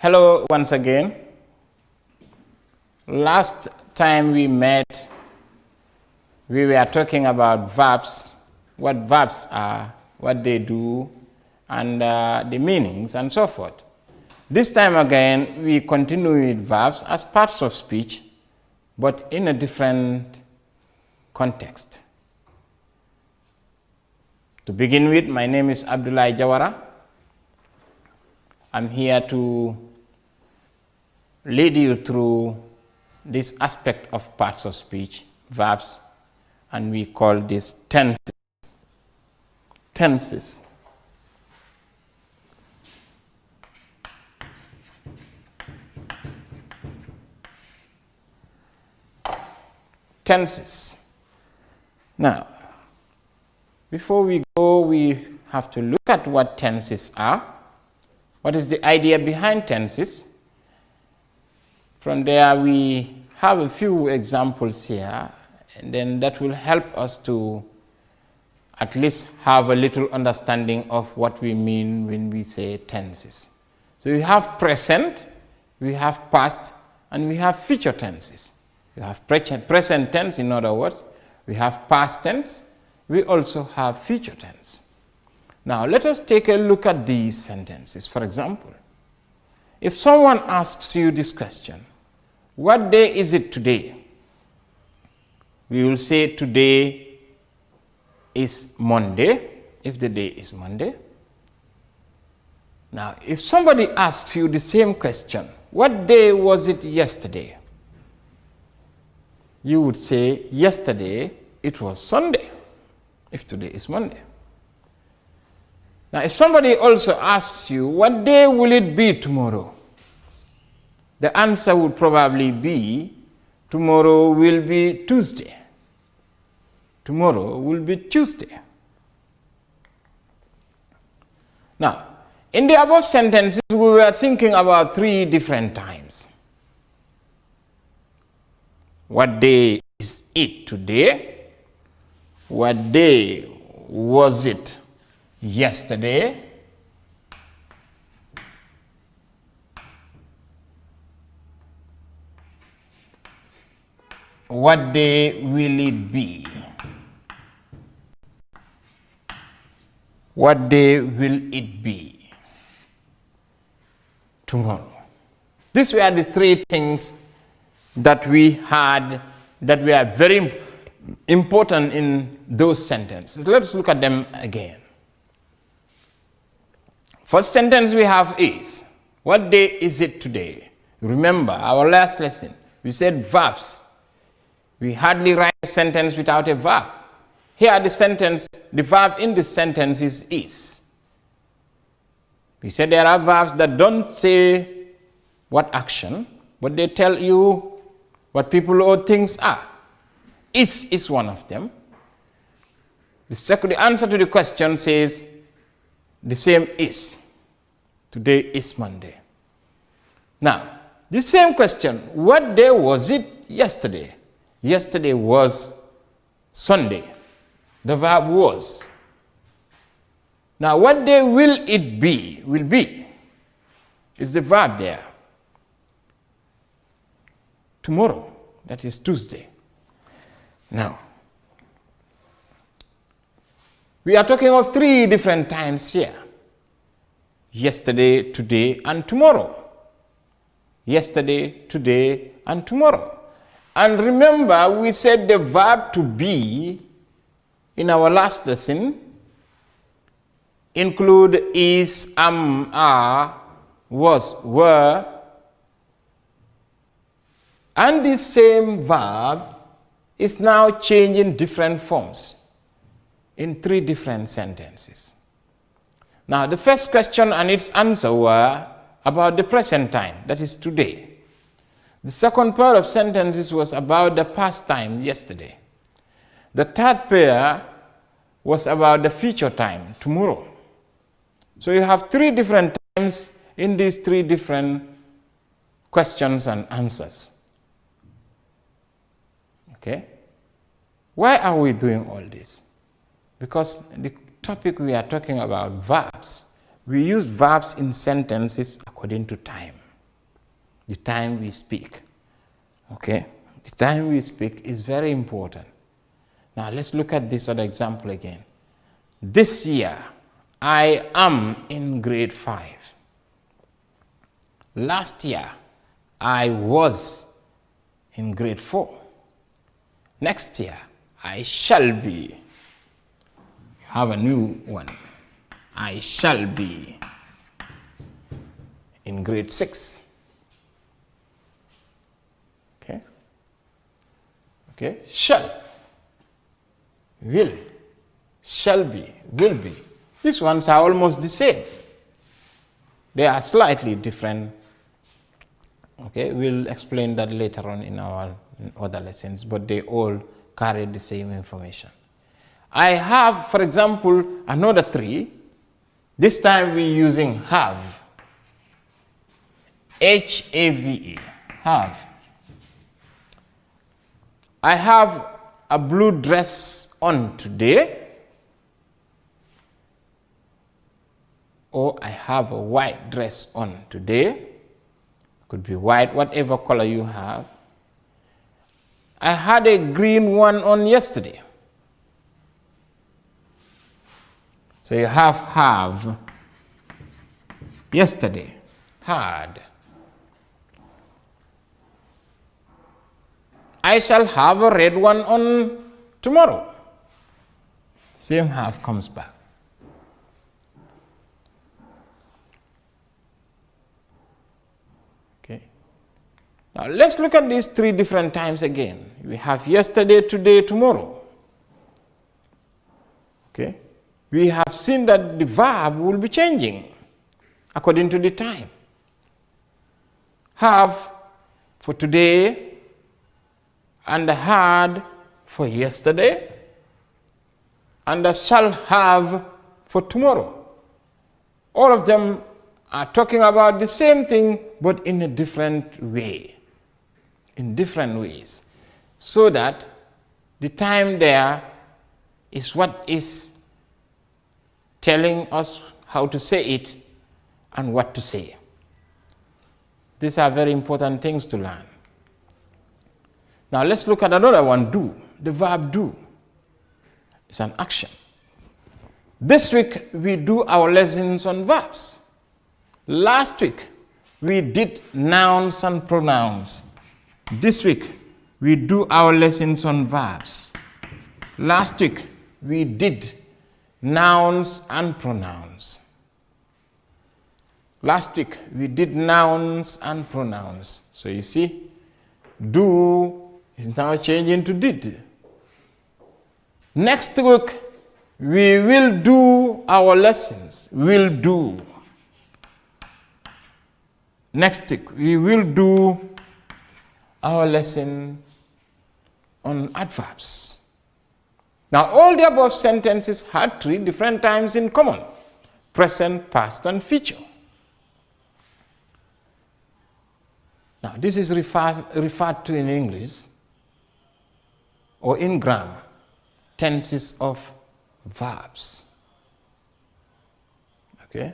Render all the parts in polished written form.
Hello once again. Last time we met, we were talking about verbs, what verbs are, what they do, and the meanings and so forth. This time again, we continue with verbs as parts of speech, but in a different context. To begin with, my name is Abdullah Jawara. I'm here to lead you through this aspect of parts of speech, verbs, and we call this tenses. Tenses. Tenses. Now, before we go, we have to look at what tenses are. What is the idea behind tenses? From there, we have a few examples here, and then that will help us to at least have a little understanding of what we mean when we say tenses. So we have present, we have past, and we have future tenses. We have present tense, in other words, we have past tense, we also have future tense. Now, let us take a look at these sentences. For example, if someone asks you this question, what day is it today? We will say today is Monday, if the day is Monday. Now, if somebody asks you the same question, what day was it yesterday? You would say, yesterday it was Sunday, if today is Monday. Now, if somebody also asks you, what day will it be tomorrow? The answer would probably be, tomorrow will be Tuesday. Tomorrow will be Tuesday. Now, in the above sentences, we were thinking about three different times. What day is it today? What day was it yesterday? What day will it be? What day will it be? Tomorrow. These were the three things that we had that were very important in those sentences. Let's look at them again. First sentence we have is, what day is it today? Remember our last lesson, we said verbs. We hardly write a sentence without a verb. Here the verb in this sentence is. We said there are verbs that don't say what action, but they tell you what people or things are. Is one of them. The answer to the question says the same is. Today is Monday. Now, the same question, what day was it yesterday? Yesterday was Sunday. The verb was. Now, what day will it be? Will be is the verb there. Tomorrow, that is Tuesday. Now, we are talking of three different times here. Yesterday, today, and tomorrow. Yesterday, today, and tomorrow. And remember, we said the verb to be in our last lesson include is, am, are, was, were, and this same verb is now changing different forms in three different sentences. Now, the first question and its answer were about the present time, that is today. The second pair of sentences was about the past time, yesterday. The third pair was about the future time, tomorrow. So you have three different times in these three different questions and answers. Okay? Why are we doing all this? Because the topic we are talking about, verbs. We use verbs in sentences according to time. the time we speak. Okay, the time we speak is very important. Now let's look at this other example again. This year, I am in grade 5. Last year, I was in grade 4. Next year, I shall be. Have a new one. I shall be in grade 6. Okay? Okay? Shall, will, shall be, will be. These ones are almost the same. They are slightly different. Okay? We'll explain that later on in our other lessons, but they all carry the same information. I have, for example, another 3. This time we're using have. H-A-V-E, have. I have a blue dress on today, or I have a white dress on today. Could be white, whatever color you have. I had a green one on yesterday. So you have yesterday, had. I shall have a red one on tomorrow. Same have comes back. Okay. Now let's look at these 3 different times again. We have yesterday, today, tomorrow. Okay. We have seen that the verb will be changing according to the time. Have for today, and had for yesterday, and shall have for tomorrow. All of them are talking about the same thing, but in a different way, in different ways, so that the time there is what is telling us how to say it and what to say. These are very important things to learn. Now let's look at another one, do. The verb do is an action. This week we do our lessons on verbs. Last week we did nouns and pronouns. This week we do our lessons on verbs. Last week we did nouns and pronouns. Last week we did nouns and pronouns. So you see, do is now changing to did. Next week we will do our lessons. Will do. Next week we will do our lesson on adverbs. Now all the above sentences had 3 different times in common: present, past, and future. Now this is referred to in English or in grammar, tenses of verbs. Okay?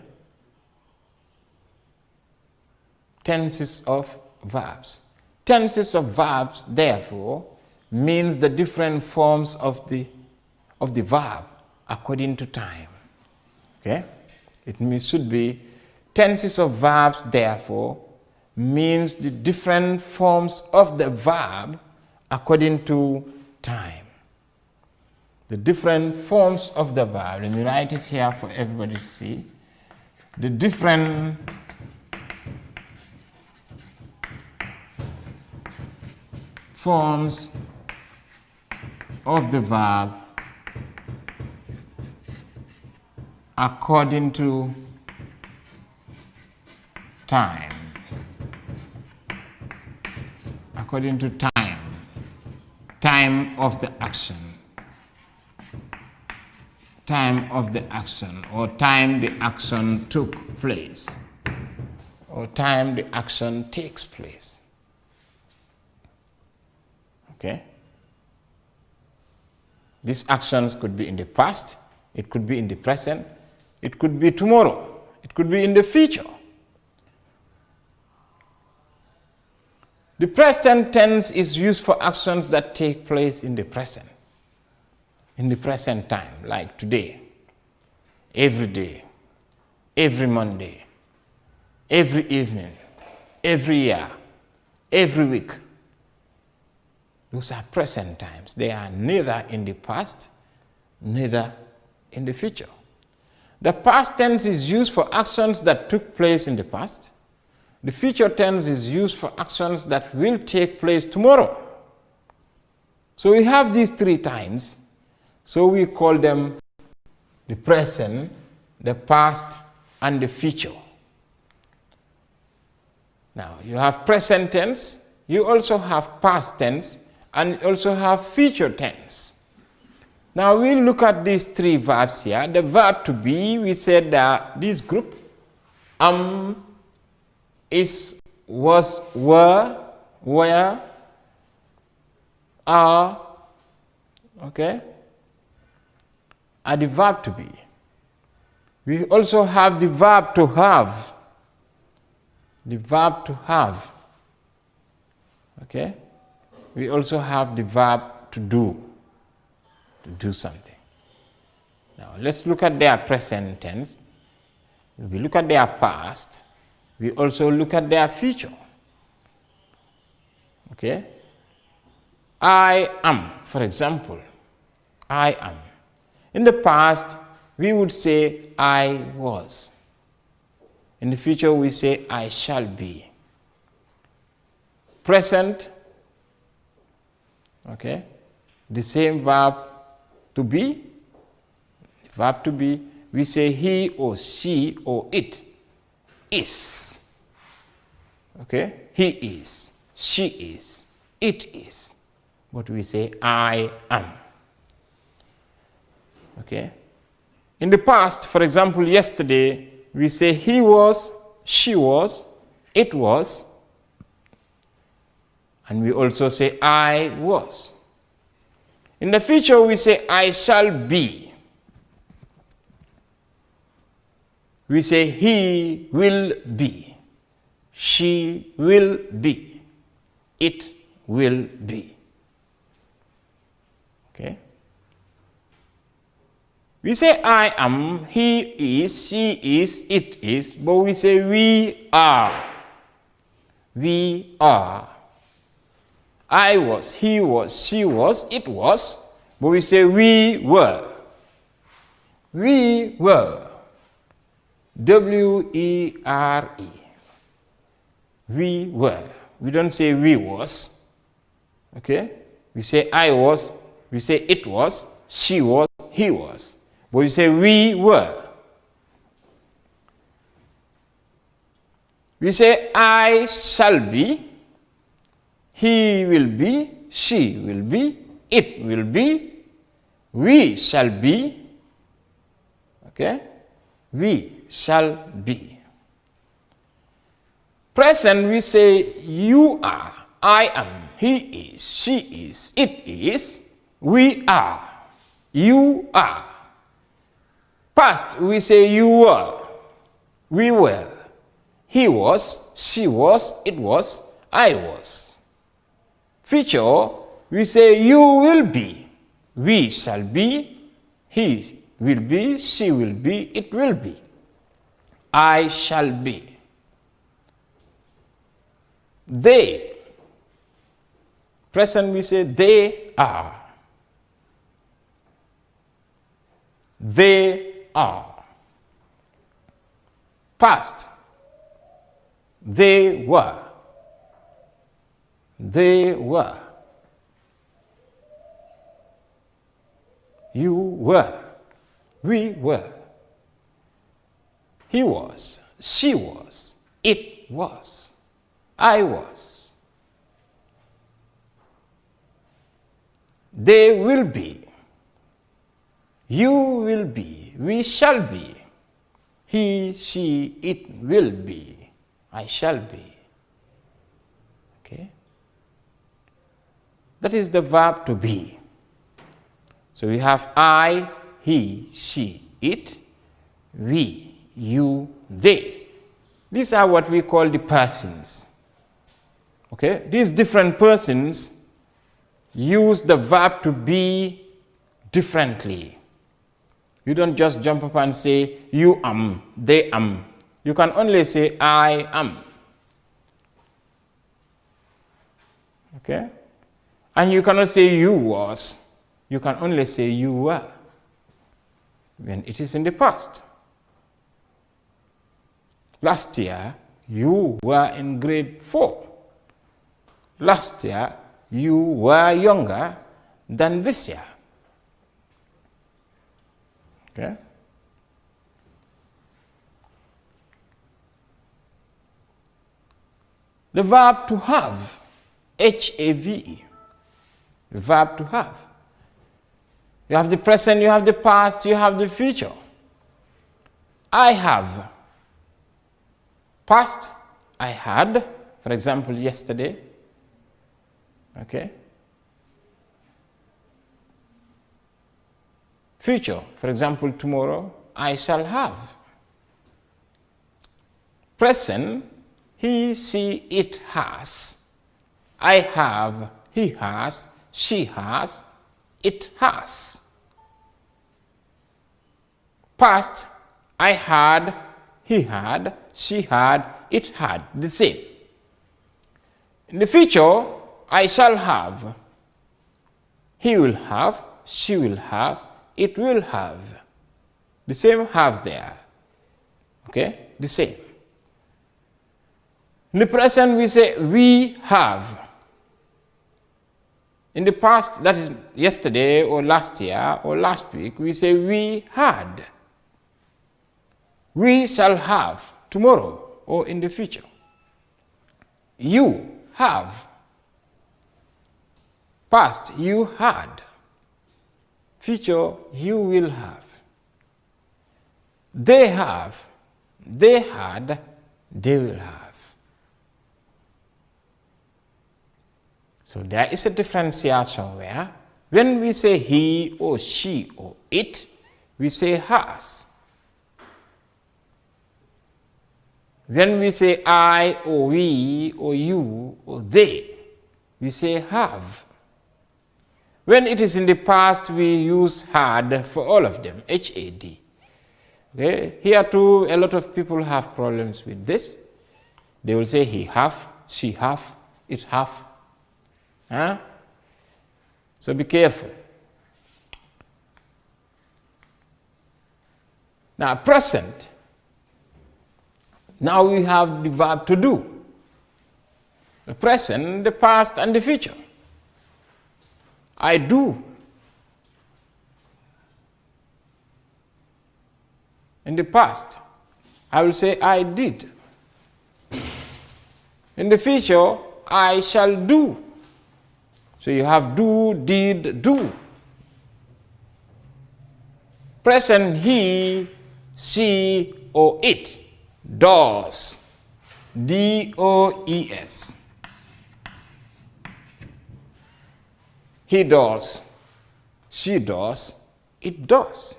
Tenses of verbs. Tenses of verbs, therefore, means the different forms of the verb according to time. Okay? It should be tenses of verbs, therefore, means the different forms of the verb according to time. The different forms of the verb. Let me write it here for everybody to see. The different forms of the verb according to time. According to time. Time of the action. Time of the action, or time the action took place, or time the action takes place. Okay? These actions could be in the past, it could be in the present, it could be tomorrow, it could be in the future. The present tense is used for actions that take place in the present time, like today, every day, every Monday, every evening, every year, every week. Those are present times. They are neither in the past, neither in the future. The past tense is used for actions that took place in the past. The future tense is used for actions that will take place tomorrow. So we have these three times. So we call them the present, the past, and the future. Now, you have present tense, you also have past tense, and you also have future tense. Now, we'll look at these three verbs here. The verb to be, we said that this group, is, was, were, are, okay, are the verb to be. We also have the verb to have. The verb to have. Okay? We also have the verb to do something. Now, let's look at their present tense. We look at their past. We also look at their future. Okay? I am, for example. I am. In the past, we would say I was. In the future, we say I shall be. Present, okay, the same verb to be. The verb to be, we say he or she or it is. Okay, he is, she is, it is. But we say I am. Okay. In the past, for example, yesterday, we say he was, she was, it was, and we also say I was. In the future, we say I shall be. We say he will be, she will be, it will be. Okay? We say I am, he is, she is, it is, but we say we are. We are. I was, he was, she was, it was, but we say we were. We were. W-E-R-E. We were. We don't say we was. Okay? We say I was, we say it was, she was, he was. But we say we were. We say I shall be, he will be, she will be, it will be, we shall be. Okay? We shall be. Present, we say you are, I am, he is, she is, it is, we are, you are. Past, we say you were, we were, he was, she was, it was, I was. Future, we say you will be, we shall be, he will be, she will be, it will be, I shall be. They, present, we say they are. They are. Past, they were. They were. You were. We were. He was. She was. It was. I was. They will be. You will be. We shall be. He, she, it will be. I shall be. Okay? That is the verb to be. So we have I, he, she, it, we, you, they. These are what we call the persons. Okay, these different persons use the verb to be differently. You don't just jump up and say you am, they am. You can only say I am. Okay? And you cannot say you was. You can only say you were when it is in the past. Last year, you were in grade 4. Last year, you were younger than this year. Okay? The verb to have, H-A-V-E, the verb to have. You have the present, you have the past, you have the future. I have. Past, I had, for example, yesterday. Okay? Future, for example, tomorrow, I shall have. Present, he, she, it has. I have, he has, she has, it has. Past, I had, he had, she had, it had, the same. In the future, I shall have, he will have, she will have, it will have. The same have there. Okay? The same. In the present, we say we have. In the past, that is yesterday or last year or last week, we say we had. We shall have tomorrow or in the future. You have. Past, you had. Future, you will have. They have. They had. They will have. So there is a difference here somewhere. When we say he or she or it, we say has. When we say I or we or you or they, we say have. When it is in the past, we use had for all of them, H-A-D. Okay? Here too, a lot of people have problems with this. They will say he have, she have, it have. Huh? So be careful. Now, present. Now we have the verb to do. The present, the past, and the future. I do. In the past, I will say I did. In the future, I shall do. So you have do, did, do. Present, he, she, or it does. D-O-E-S. He does. She does. It does.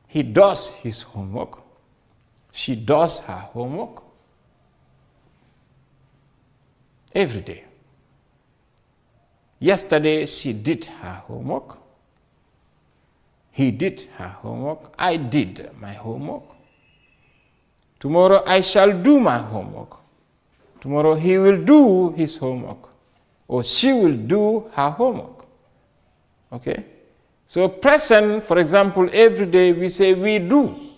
He does his homework. She does her homework. Every day. Yesterday, she did her homework. He did her homework. I did my homework. Tomorrow, I shall do my homework. Tomorrow, he will do his homework. Or she will do her homework. Okay? So present, for example, every day we say we do.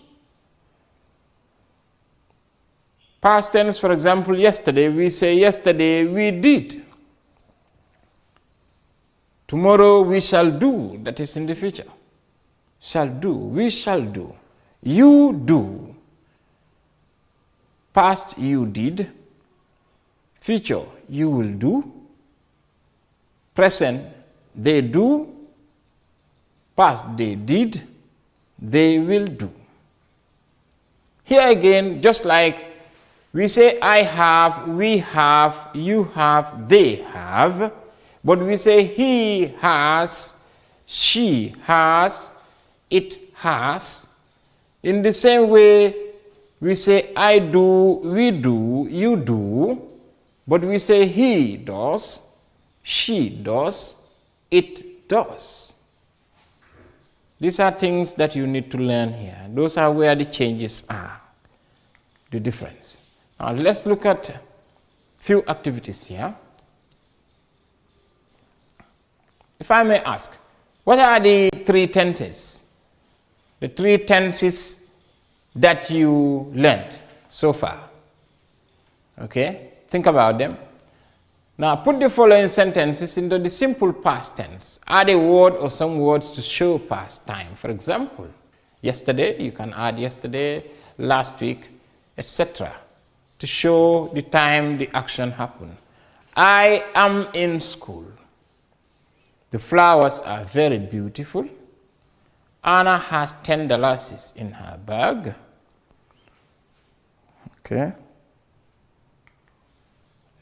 Past tense, for example, yesterday, we say yesterday we did. Tomorrow we shall do, that is in the future. Shall do, we shall do. You do. Past, you did. Future, you will do. Present, they do. Past, they did. They will do. Here again, just like we say I have, we have, you have, they have. But we say he has, she has, it has. In the same way, we say I do, we do, you do. But we say he does, she does, it does. These are things that you need to learn here. Those are where the changes are, the difference. Now let's look at a few activities here. If I may ask, what are the three tenses? The three tenses that you learned so far. Okay, think about them. Now put the following sentences into the simple past tense. Add a word or some words to show past time. For example, yesterday, you can add yesterday, last week, etc. to show the time the action happened. I am in school. The flowers are very beautiful. Anna has $10 in her bag. Okay.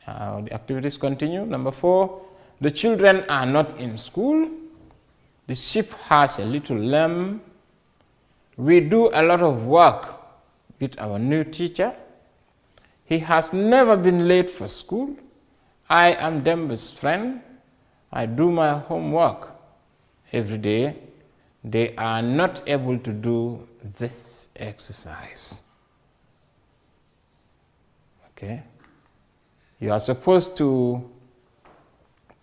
Now the activities continue. Number 4, the children are not in school. The sheep has a little lamb. We do a lot of work with our new teacher. He has never been late for school. I am Demba's friend. I do my homework every day. They are not able to do this exercise. Okay. You are supposed to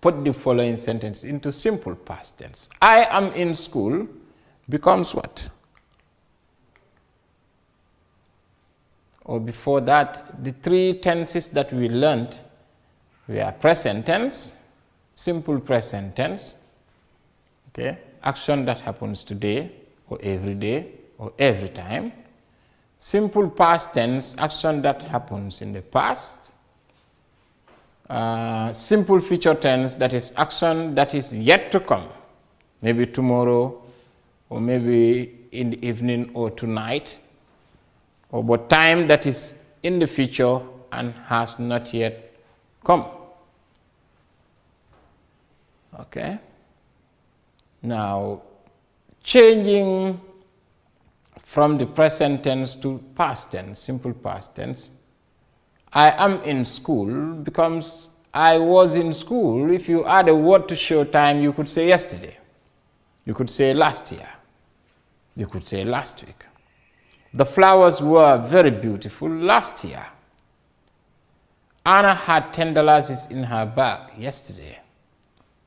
put the following sentence into simple past tense. I am in school becomes what? Or before that, the three tenses that we learned were present tense, simple present tense, okay, action that happens today or every day or every time. Simple past tense, action that happens in the past. Simple future tense, that is action that is yet to come, maybe tomorrow or maybe in the evening or tonight, or but time that is in the future and has not yet come. Okay. Now, changing from the present tense to past tense, simple past tense, I am in school becomes I was in school. If you add a word to show time, you could say yesterday. You could say last year. You could say last week. The flowers were very beautiful last year. Anna had $10 in her bag yesterday.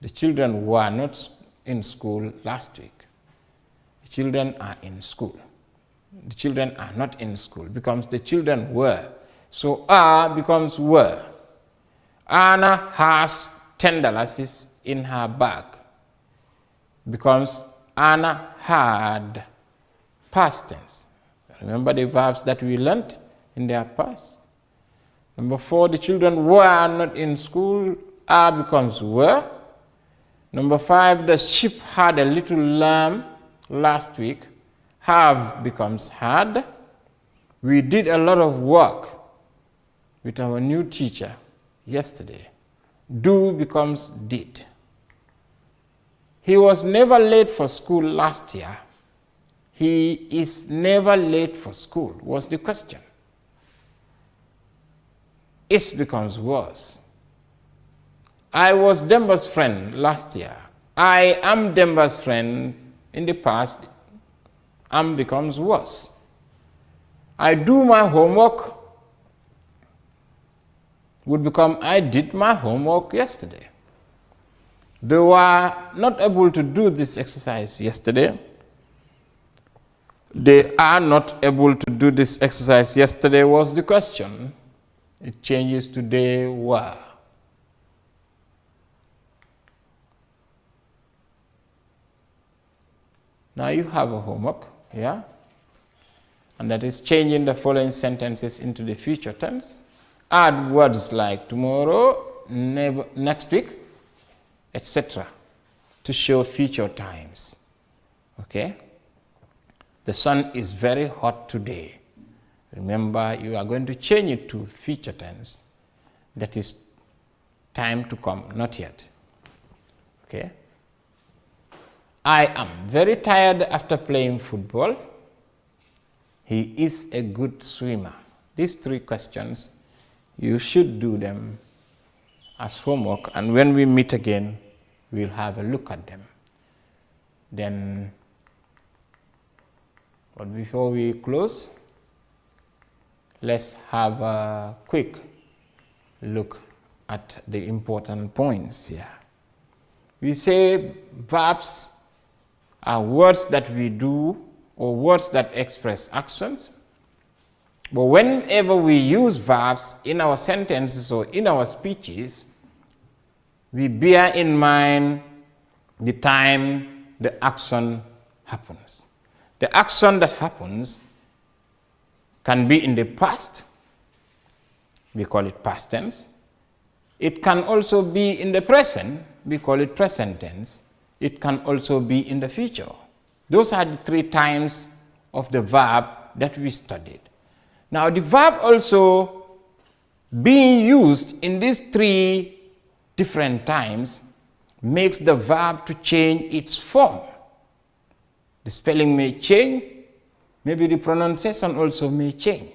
The children were not in school last week. The children are in school. The children are not in school becomes the children were. So are becomes were. Anna has $10 in her bag becomes Anna had past tense. Remember the verbs that we learned in their past. Number 4, the children were not in school. Are becomes were. Number 5, the sheep had a little lamb last week. Have becomes had. We did a lot of work with our new teacher yesterday. Do becomes did. He was never late for school last year. He is never late for school was the question. Is becomes was. I was Demba's friend last year. I am Demba's friend in the past. Am becomes was. I do my homework would become I did my homework yesterday. They were not able to do this exercise yesterday. They are not able to do this exercise yesterday was the question. It changes to they were. Now you have a homework, yeah? And that is changing the following sentences into the future tense. Add words like tomorrow, next week, etc. to show future times. Okay? The sun is very hot today. Remember, you are going to change it to future tense. That is time to come, not yet. Okay? I am very tired after playing football. He is a good swimmer. These 3 questions, you should do them as homework, and when we meet again, we'll have a look at them. Then, but before we close, let's have a quick look at the important points here. We say verbs are words that we do or words that express actions. But whenever we use verbs in our sentences or in our speeches, we bear in mind the time the action happens. The action that happens can be in the past, we call it past tense. It can also be in the present, we call it present tense. It can also be in the future. Those are the 3 times of the verb that we studied. Now, the verb also being used in these 3 different times makes the verb to change its form. The spelling may change, maybe the pronunciation also may change.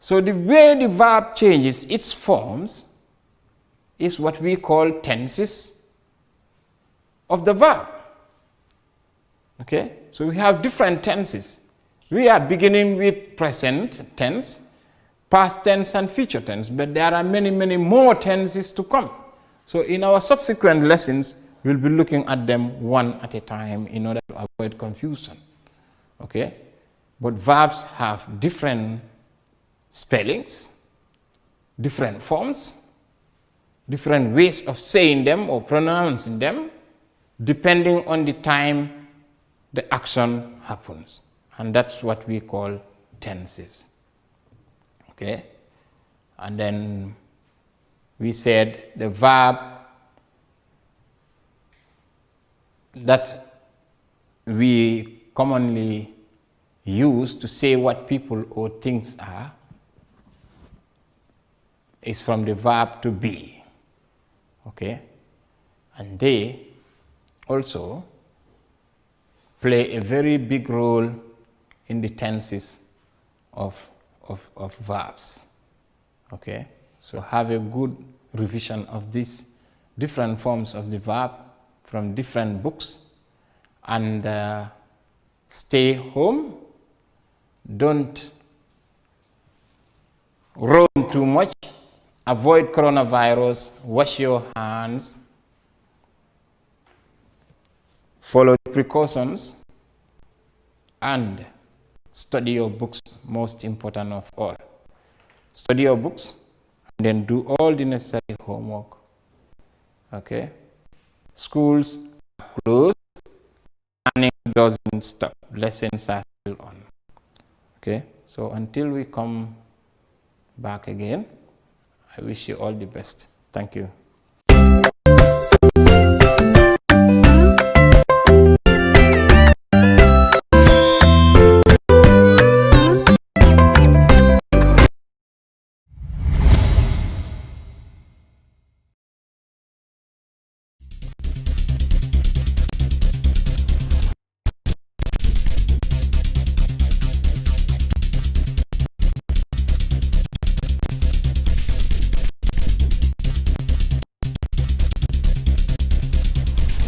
So the way the verb changes its forms is what we call tenses of the verb. Okay, so we have different tenses. We are beginning with present tense, past tense, and future tense, but there are many, many more tenses to come. So in our subsequent lessons, we'll be looking at them one at a time in order to avoid confusion. Okay, but verbs have different spellings, different forms, different ways of saying them or pronouncing them, depending on the time the action happens. And that's what we call tenses. Okay? And then we said the verb that we commonly use to say what people or things are is from the verb to be. Okay? And they also play a very big role in the tenses of verbs. Okay? So have a good revision of these different forms of the verb from different books, and stay home. Don't roam too much. Avoid coronavirus. Wash your hands. Follow the precautions, and study your books, most important of all. Study your books and then do all the necessary homework. Okay? Schools are closed, learning doesn't stop, lessons are still on. Okay? So until we come back again, I wish you all the best. Thank you.